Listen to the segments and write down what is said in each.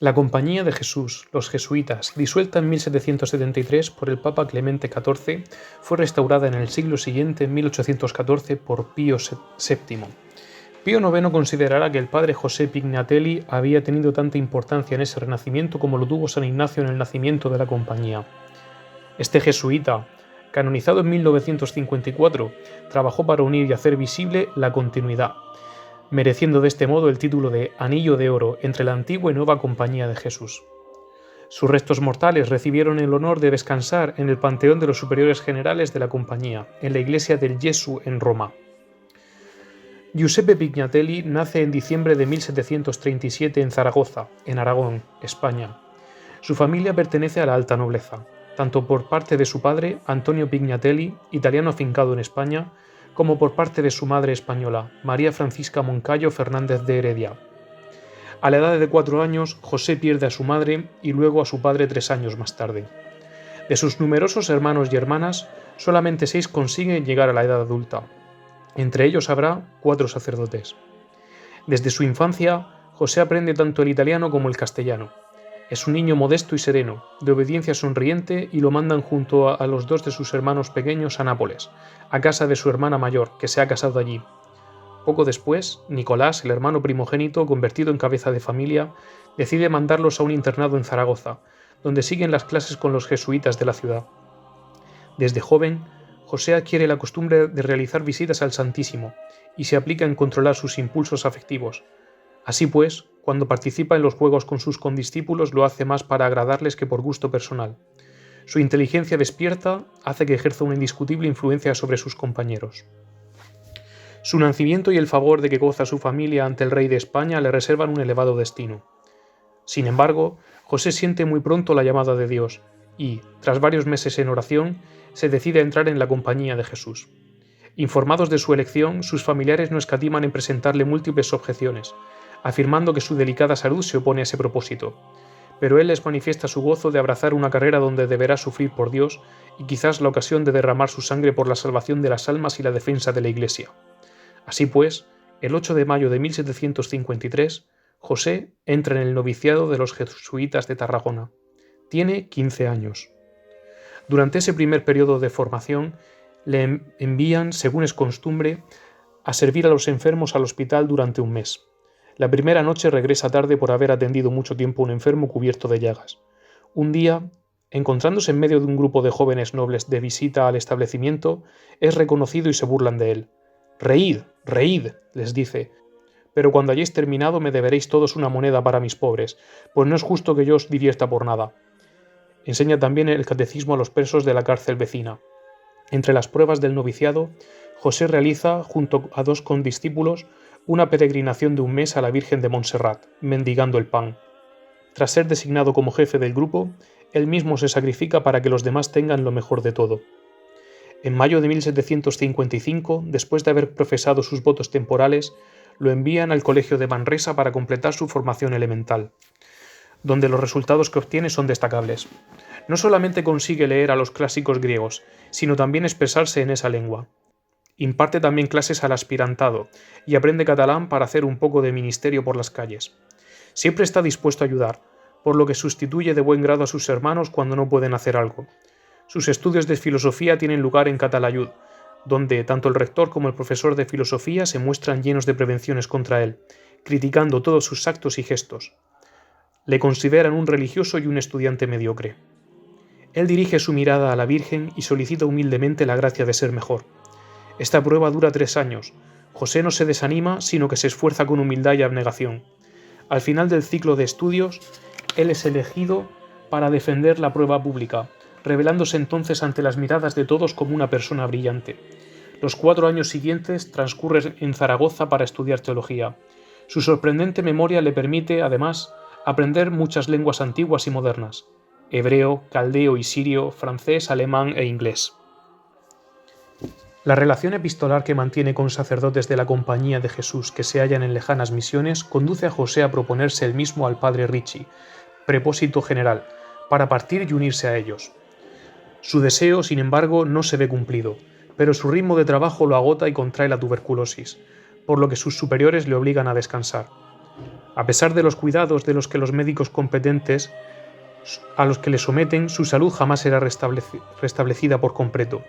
La Compañía de Jesús, los jesuitas, disuelta en 1773 por el Papa Clemente XIV, fue restaurada en el siglo siguiente, en 1814, por Pío VII. Pío IX considerará que el padre José Pignatelli había tenido tanta importancia en ese renacimiento como lo tuvo San Ignacio en el nacimiento de la Compañía. Este jesuita, canonizado en 1954, trabajó para unir y hacer visible la continuidad, mereciendo de este modo el título de Anillo de Oro entre la antigua y nueva Compañía de Jesús. Sus restos mortales recibieron el honor de descansar en el Panteón de los Superiores Generales de la Compañía, en la iglesia del Gesù en Roma. Giuseppe Pignatelli nace en diciembre de 1737 en Zaragoza, en Aragón, España. Su familia pertenece a la alta nobleza, tanto por parte de su padre, Antonio Pignatelli, italiano afincado en España, como por parte de su madre española, María Francisca Moncayo Fernández de Heredia. A la edad de 4 años, José pierde a su madre y luego a su padre 3 años más tarde. De sus numerosos hermanos y hermanas, solamente 6 consiguen llegar a la edad adulta. Entre ellos habrá 4 sacerdotes. Desde su infancia, José aprende tanto el italiano como el castellano. Es un niño modesto y sereno, de obediencia sonriente, y lo mandan junto a los 2 de sus hermanos pequeños a Nápoles, a casa de su hermana mayor, que se ha casado allí. Poco después, Nicolás, el hermano primogénito, convertido en cabeza de familia, decide mandarlos a un internado en Zaragoza, donde siguen las clases con los jesuitas de la ciudad. Desde joven, José adquiere la costumbre de realizar visitas al Santísimo y se aplica en controlar sus impulsos afectivos. Así pues, cuando participa en los juegos con sus condiscípulos lo hace más para agradarles que por gusto personal. Su inteligencia despierta hace que ejerza una indiscutible influencia sobre sus compañeros. Su nacimiento y el favor de que goza su familia ante el rey de España le reservan un elevado destino. Sin embargo, José siente muy pronto la llamada de Dios y, tras varios meses en oración, se decide a entrar en la Compañía de Jesús. Informados de su elección, sus familiares no escatiman en presentarle múltiples objeciones, afirmando que su delicada salud se opone a ese propósito, pero él les manifiesta su gozo de abrazar una carrera donde deberá sufrir por Dios y quizás la ocasión de derramar su sangre por la salvación de las almas y la defensa de la Iglesia. Así pues, el 8 de mayo de 1753, José entra en el noviciado de los jesuitas de Tarragona. Tiene 15 años. Durante ese primer periodo de formación, le envían, según es costumbre, a servir a los enfermos al hospital durante un mes. La primera noche regresa tarde por haber atendido mucho tiempo a un enfermo cubierto de llagas. Un día, encontrándose en medio de un grupo de jóvenes nobles de visita al establecimiento, es reconocido y se burlan de él. «Reíd, reíd», les dice, «pero cuando hayáis terminado me deberéis todos una moneda para mis pobres, pues no es justo que yo os divierta por nada». Enseña también el catecismo a los presos de la cárcel vecina. Entre las pruebas del noviciado, José realiza, junto a 2 condiscípulos, una peregrinación de un mes a la Virgen de Montserrat, mendigando el pan. Tras ser designado como jefe del grupo, él mismo se sacrifica para que los demás tengan lo mejor de todo. En mayo de 1755, después de haber profesado sus votos temporales, lo envían al colegio de Manresa para completar su formación elemental, donde los resultados que obtiene son destacables. No solamente consigue leer a los clásicos griegos, sino también expresarse en esa lengua. Imparte también clases al aspirantado y aprende catalán para hacer un poco de ministerio por las calles. Siempre está dispuesto a ayudar, por lo que sustituye de buen grado a sus hermanos cuando no pueden hacer algo. Sus estudios de filosofía tienen lugar en Catalayud, donde tanto el rector como el profesor de filosofía se muestran llenos de prevenciones contra él, criticando todos sus actos y gestos. Le consideran un religioso y un estudiante mediocre. Él dirige su mirada a la Virgen y solicita humildemente la gracia de ser mejor. Esta prueba dura 3 años. José no se desanima, sino que se esfuerza con humildad y abnegación. Al final del ciclo de estudios, él es elegido para defender la prueba pública, revelándose entonces ante las miradas de todos como una persona brillante. Los 4 años siguientes transcurren en Zaragoza para estudiar teología. Su sorprendente memoria le permite, además, aprender muchas lenguas antiguas y modernas: hebreo, caldeo y sirio, francés, alemán e inglés. La relación epistolar que mantiene con sacerdotes de la Compañía de Jesús que se hallan en lejanas misiones conduce a José a proponerse él mismo al padre Ricci, prepósito general, para partir y unirse a ellos. Su deseo, sin embargo, no se ve cumplido, pero su ritmo de trabajo lo agota y contrae la tuberculosis, por lo que sus superiores le obligan a descansar. A pesar de los cuidados de los que los médicos competentes a los que le someten, su salud jamás será restablecida por completo.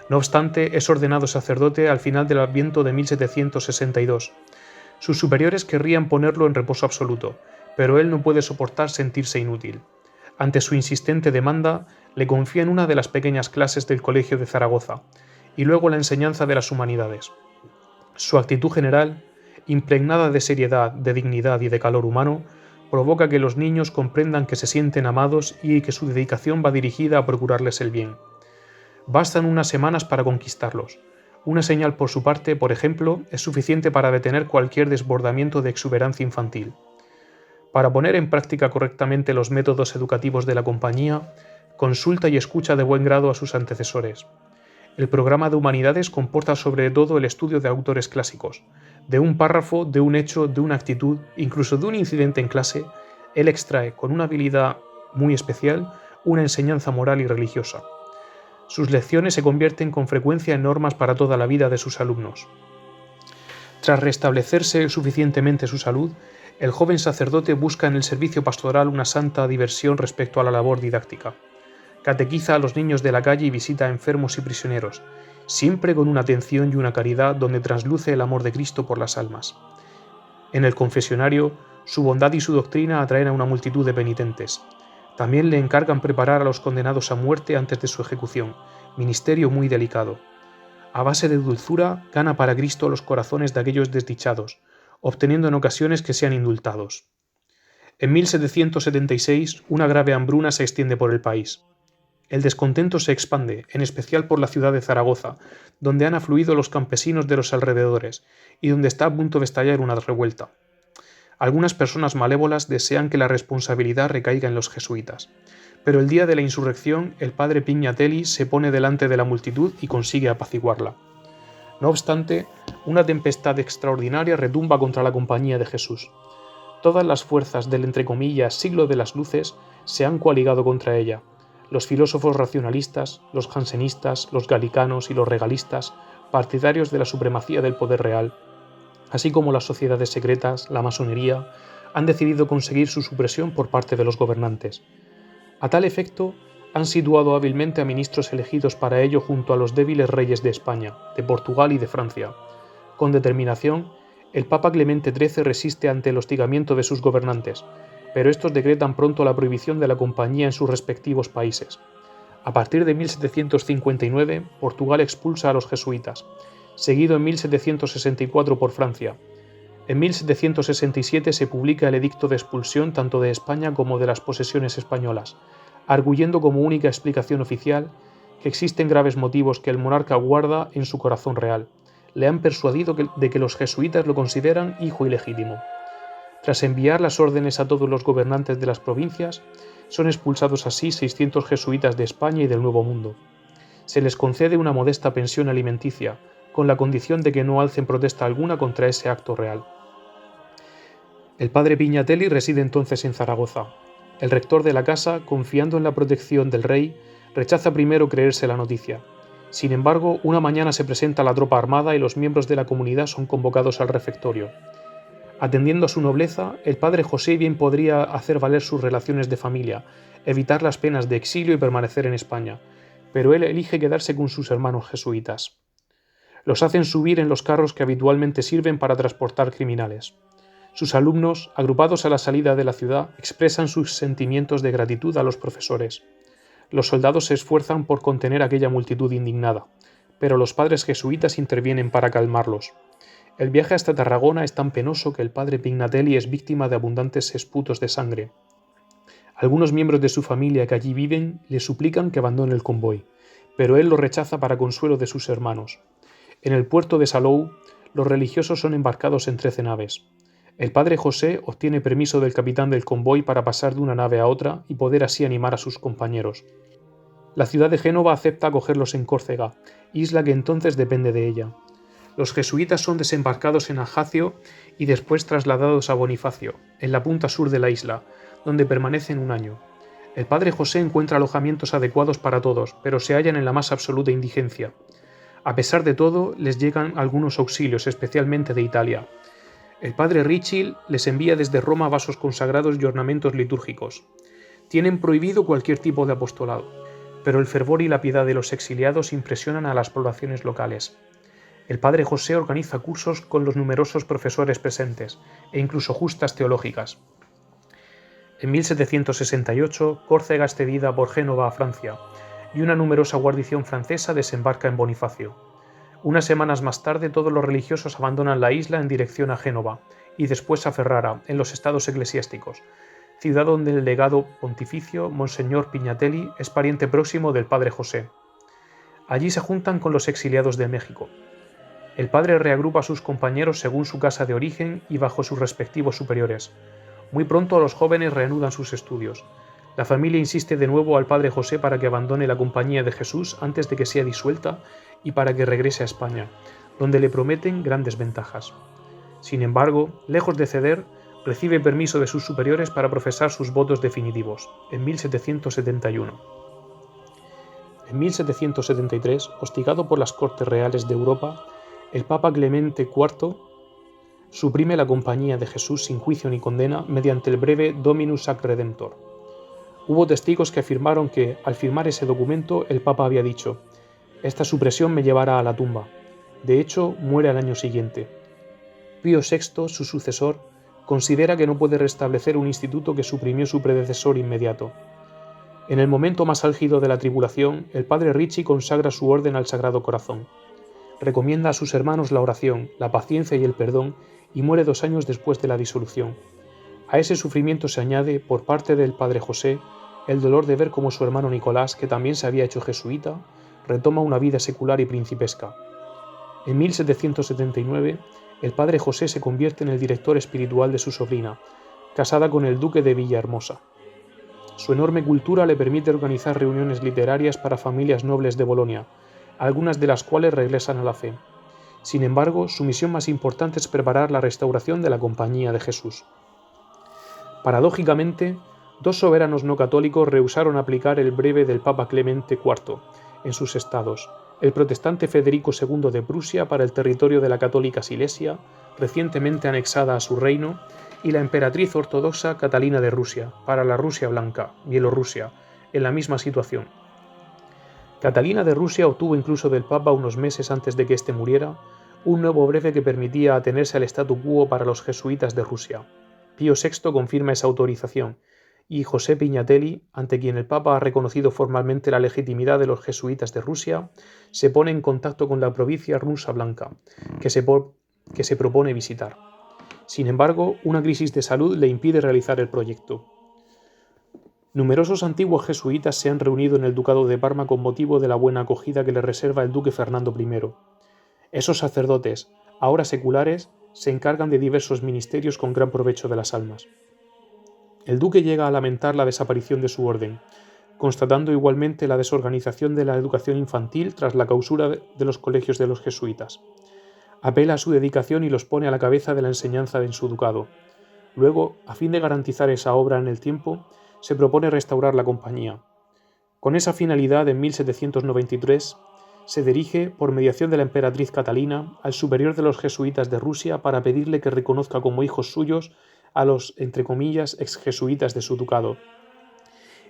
No obstante, es ordenado sacerdote al final del Adviento de 1762. Sus superiores querrían ponerlo en reposo absoluto, pero él no puede soportar sentirse inútil. Ante su insistente demanda, le confían una de las pequeñas clases del Colegio de Zaragoza, y luego la enseñanza de las humanidades. Su actitud general, impregnada de seriedad, de dignidad y de calor humano, provoca que los niños comprendan que se sienten amados y que su dedicación va dirigida a procurarles el bien. Bastan unas semanas para conquistarlos. Una señal por su parte, por ejemplo, es suficiente para detener cualquier desbordamiento de exuberancia infantil. Para poner en práctica correctamente los métodos educativos de la compañía, consulta y escucha de buen grado a sus antecesores. El programa de humanidades comporta sobre todo el estudio de autores clásicos. De un párrafo, de un hecho, de una actitud, incluso de un incidente en clase, él extrae, con una habilidad muy especial, una enseñanza moral y religiosa. Sus lecciones se convierten con frecuencia en normas para toda la vida de sus alumnos. Tras restablecerse suficientemente su salud, el joven sacerdote busca en el servicio pastoral una santa diversión respecto a la labor didáctica. Catequiza a los niños de la calle y visita a enfermos y prisioneros, siempre con una atención y una caridad donde trasluce el amor de Cristo por las almas. En el confesionario, su bondad y su doctrina atraen a una multitud de penitentes. También le encargan preparar a los condenados a muerte antes de su ejecución, ministerio muy delicado. A base de dulzura, gana para Cristo los corazones de aquellos desdichados, obteniendo en ocasiones que sean indultados. En 1776, una grave hambruna se extiende por el país. El descontento se expande, en especial por la ciudad de Zaragoza, donde han afluido los campesinos de los alrededores y donde está a punto de estallar una revuelta. Algunas personas malévolas desean que la responsabilidad recaiga en los jesuitas, pero el día de la insurrección el padre Pignatelli se pone delante de la multitud y consigue apaciguarla. No obstante, una tempestad extraordinaria retumba contra la compañía de Jesús. Todas las fuerzas del entre comillas siglo de las luces se han coaligado contra ella. Los filósofos racionalistas, los jansenistas, los galicanos y los regalistas, partidarios de la supremacía del poder real, así como las sociedades secretas, la masonería, han decidido conseguir su supresión por parte de los gobernantes. A tal efecto, han situado hábilmente a ministros elegidos para ello junto a los débiles reyes de España, de Portugal y de Francia. Con determinación, el Papa Clemente XIII resiste ante el hostigamiento de sus gobernantes, pero estos decretan pronto la prohibición de la compañía en sus respectivos países. A partir de 1759, Portugal expulsa a los jesuitas, seguido en 1764 por Francia. En 1767 se publica el edicto de expulsión tanto de España como de las posesiones españolas, arguyendo como única explicación oficial que existen graves motivos que el monarca guarda en su corazón real. Le han persuadido de que los jesuitas lo consideran hijo ilegítimo. Tras enviar las órdenes a todos los gobernantes de las provincias, son expulsados así 600 jesuitas de España y del Nuevo Mundo. Se les concede una modesta pensión alimenticia, con la condición de que no alcen protesta alguna contra ese acto real. El padre Pignatelli reside entonces en Zaragoza. El rector de la casa, confiando en la protección del rey, rechaza primero creerse la noticia. Sin embargo, una mañana se presenta la tropa armada y los miembros de la comunidad son convocados al refectorio. Atendiendo a su nobleza, el padre José bien podría hacer valer sus relaciones de familia, evitar las penas de exilio y permanecer en España, pero él elige quedarse con sus hermanos jesuitas. Los hacen subir en los carros que habitualmente sirven para transportar criminales. Sus alumnos, agrupados a la salida de la ciudad, expresan sus sentimientos de gratitud a los profesores. Los soldados se esfuerzan por contener aquella multitud indignada, pero los padres jesuitas intervienen para calmarlos. El viaje hasta Tarragona es tan penoso que el padre Pignatelli es víctima de abundantes esputos de sangre. Algunos miembros de su familia que allí viven le suplican que abandone el convoy, pero él lo rechaza para consuelo de sus hermanos. En el puerto de Salou, los religiosos son embarcados en 13 naves. El padre José obtiene permiso del capitán del convoy para pasar de una nave a otra y poder así animar a sus compañeros. La ciudad de Génova acepta acogerlos en Córcega, isla que entonces depende de ella. Los jesuitas son desembarcados en Ajaccio y después trasladados a Bonifacio, en la punta sur de la isla, donde permanecen un año. El padre José encuentra alojamientos adecuados para todos, pero se hallan en la más absoluta indigencia. A pesar de todo, les llegan algunos auxilios, especialmente de Italia. El padre Ritchie les envía desde Roma vasos consagrados y ornamentos litúrgicos. Tienen prohibido cualquier tipo de apostolado, pero el fervor y la piedad de los exiliados impresionan a las poblaciones locales. El padre José organiza cursos con los numerosos profesores presentes e incluso justas teológicas. En 1768, Córcega es cedida por Génova a Francia, y una numerosa guarnición francesa desembarca en Bonifacio. Unas semanas más tarde, todos los religiosos abandonan la isla en dirección a Génova, y después a Ferrara, en los estados eclesiásticos, ciudad donde el legado pontificio, Monseñor Pignatelli, es pariente próximo del padre José. Allí se juntan con los exiliados de México. El padre reagrupa a sus compañeros según su casa de origen y bajo sus respectivos superiores. Muy pronto los jóvenes reanudan sus estudios. La familia insiste de nuevo al padre José para que abandone la Compañía de Jesús antes de que sea disuelta y para que regrese a España, donde le prometen grandes ventajas. Sin embargo, lejos de ceder, recibe permiso de sus superiores para profesar sus votos definitivos, en 1771. En 1773, hostigado por las Cortes Reales de Europa, el Papa Clemente IV suprime la Compañía de Jesús sin juicio ni condena mediante el breve Dominus Ac Redemptor. Hubo testigos que afirmaron que, al firmar ese documento, el Papa había dicho: «Esta supresión me llevará a la tumba». De hecho, muere al año siguiente. Pío VI, su sucesor, considera que no puede restablecer un instituto que suprimió su predecesor inmediato. En el momento más álgido de la tribulación, el padre Ritchie consagra su orden al Sagrado Corazón. Recomienda a sus hermanos la oración, la paciencia y el perdón, y muere 2 años después de la disolución. A ese sufrimiento se añade, por parte del padre José, el dolor de ver cómo su hermano Nicolás, que también se había hecho jesuita, retoma una vida secular y principesca. En 1779, el padre José se convierte en el director espiritual de su sobrina, casada con el duque de Villahermosa. Su enorme cultura le permite organizar reuniones literarias para familias nobles de Bolonia, algunas de las cuales regresan a la fe. Sin embargo, su misión más importante es preparar la restauración de la Compañía de Jesús. Paradójicamente, 2 soberanos no católicos rehusaron aplicar el breve del Papa Clemente IV en sus estados: el protestante Federico II de Prusia para el territorio de la católica Silesia, recientemente anexada a su reino, y la emperatriz ortodoxa Catalina de Rusia para la Rusia Blanca, Bielorrusia, en la misma situación. Catalina de Rusia obtuvo incluso del Papa, unos meses antes de que éste muriera, un nuevo breve que permitía atenerse al statu quo para los jesuitas de Rusia. Pío VI confirma esa autorización, y José Pignatelli, ante quien el Papa ha reconocido formalmente la legitimidad de los jesuitas de Rusia, se pone en contacto con la provincia rusa blanca, que se propone visitar. Sin embargo, una crisis de salud le impide realizar el proyecto. Numerosos antiguos jesuitas se han reunido en el Ducado de Parma con motivo de la buena acogida que le reserva el duque Fernando I. Esos sacerdotes, ahora seculares, se encargan de diversos ministerios con gran provecho de las almas. El duque llega a lamentar la desaparición de su orden, constatando igualmente la desorganización de la educación infantil tras la clausura de los colegios de los jesuitas. Apela a su dedicación y los pone a la cabeza de la enseñanza en su ducado. Luego, a fin de garantizar esa obra en el tiempo, se propone restaurar la compañía. Con esa finalidad, en 1793, se dirige, por mediación de la emperatriz Catalina, al superior de los jesuitas de Rusia para pedirle que reconozca como hijos suyos a los, entre comillas, exjesuitas de su ducado.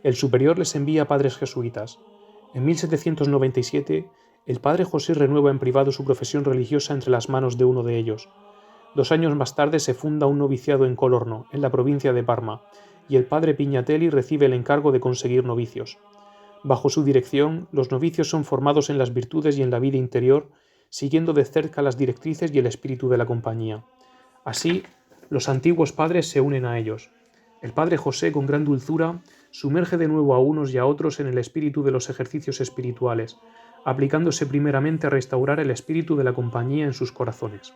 El superior les envía padres jesuitas. En 1797, el padre José renueva en privado su profesión religiosa entre las manos de uno de ellos. 2 años más tarde se funda un noviciado en Colorno, en la provincia de Parma, y el padre Pignatelli recibe el encargo de conseguir novicios. Bajo su dirección, los novicios son formados en las virtudes y en la vida interior, siguiendo de cerca las directrices y el espíritu de la compañía. Así, los antiguos padres se unen a ellos. El padre José, con gran dulzura, sumerge de nuevo a unos y a otros en el espíritu de los ejercicios espirituales, aplicándose primeramente a restaurar el espíritu de la compañía en sus corazones.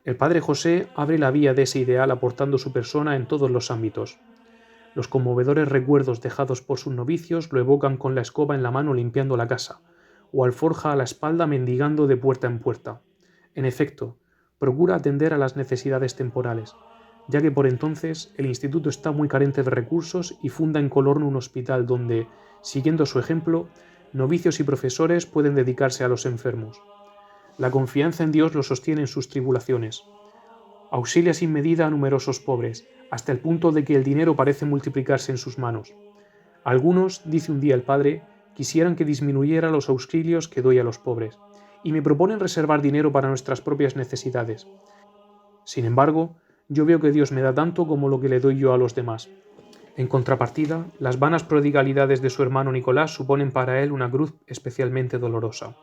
El padre José abre la vía de ese ideal aportando su persona en todos los ámbitos. Los conmovedores recuerdos dejados por sus novicios lo evocan con la escoba en la mano limpiando la casa, o alforja a la espalda mendigando de puerta en puerta. En efecto, procura atender a las necesidades temporales, ya que por entonces el instituto está muy carente de recursos y funda en Colorno un hospital donde, siguiendo su ejemplo, novicios y profesores pueden dedicarse a los enfermos. La confianza en Dios lo sostiene en sus tribulaciones. Auxilia sin medida a numerosos pobres, hasta el punto de que el dinero parece multiplicarse en sus manos. Algunos, dice un día el padre, quisieran que disminuyera los auxilios que doy a los pobres, y me proponen reservar dinero para nuestras propias necesidades. Sin embargo, yo veo que Dios me da tanto como lo que le doy yo a los demás. En contrapartida, las vanas prodigalidades de su hermano Nicolás suponen para él una cruz especialmente dolorosa.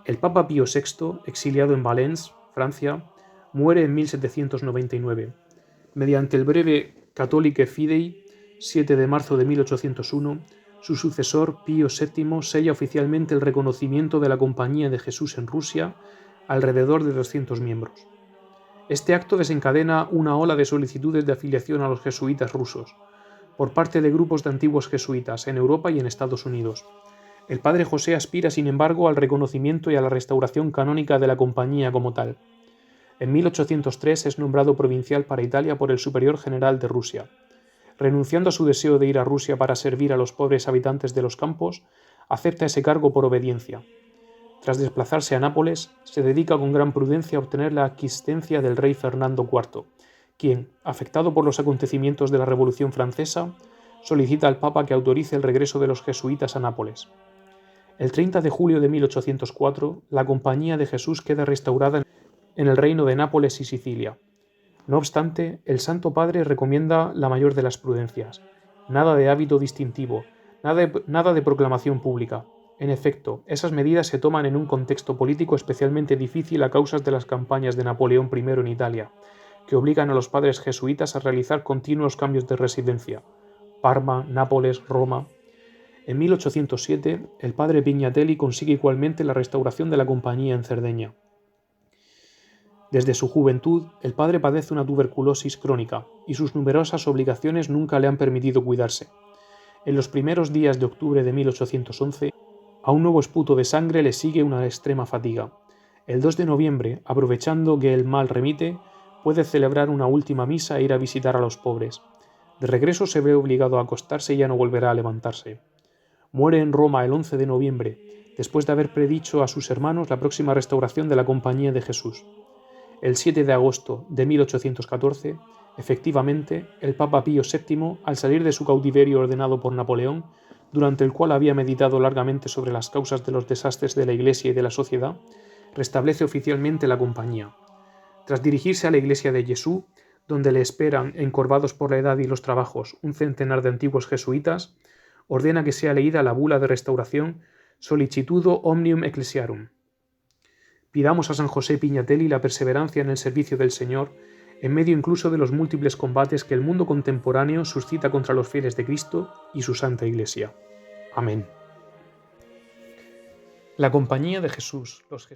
El Papa Pío VI, exiliado en Valence, Francia, muere en 1799. Mediante el breve Catholique Fidei, 7 de marzo de 1801, su sucesor, Pío VII, sella oficialmente el reconocimiento de la Compañía de Jesús en Rusia, alrededor de 200 miembros. Este acto desencadena una ola de solicitudes de afiliación a los jesuitas rusos, por parte de grupos de antiguos jesuitas en Europa y en Estados Unidos. El padre José aspira, sin embargo, al reconocimiento y a la restauración canónica de la compañía como tal. En 1803 es nombrado provincial para Italia por el superior general de Rusia. Renunciando a su deseo de ir a Rusia para servir a los pobres habitantes de los campos, acepta ese cargo por obediencia. Tras desplazarse a Nápoles, se dedica con gran prudencia a obtener la aquiescencia del rey Fernando IV, quien, afectado por los acontecimientos de la Revolución Francesa, solicita al Papa que autorice el regreso de los jesuitas a Nápoles. El 30 de julio de 1804, la Compañía de Jesús queda restaurada en el reino de Nápoles y Sicilia. No obstante, el Santo Padre recomienda la mayor de las prudencias: nada de hábito distintivo, nada de proclamación pública. En efecto, esas medidas se toman en un contexto político especialmente difícil a causa de las campañas de Napoleón I en Italia, que obligan a los padres jesuitas a realizar continuos cambios de residencia: Parma, Nápoles, Roma. En 1807, el padre Pignatelli consigue igualmente la restauración de la compañía en Cerdeña. Desde su juventud, el padre padece una tuberculosis crónica y sus numerosas obligaciones nunca le han permitido cuidarse. En los primeros días de octubre de 1811, a un nuevo esputo de sangre le sigue una extrema fatiga. El 2 de noviembre, aprovechando que el mal remite, puede celebrar una última misa e ir a visitar a los pobres. De regreso se ve obligado a acostarse y ya no volverá a levantarse. Muere en Roma el 11 de noviembre, después de haber predicho a sus hermanos la próxima restauración de la Compañía de Jesús. El 7 de agosto de 1814, efectivamente, el Papa Pío VII, al salir de su cautiverio ordenado por Napoleón, durante el cual había meditado largamente sobre las causas de los desastres de la Iglesia y de la sociedad, restablece oficialmente la compañía. Tras dirigirse a la iglesia de Jesús, donde le esperan, encorvados por la edad y los trabajos, un centenar de antiguos jesuitas, ordena que sea leída la bula de restauración Solicitudo Omnium Ecclesiarum. Pidamos a San José Pignatelli la perseverancia en el servicio del Señor, en medio incluso de los múltiples combates que el mundo contemporáneo suscita contra los fieles de Cristo y su Santa Iglesia. Amén. La Compañía de Jesús, los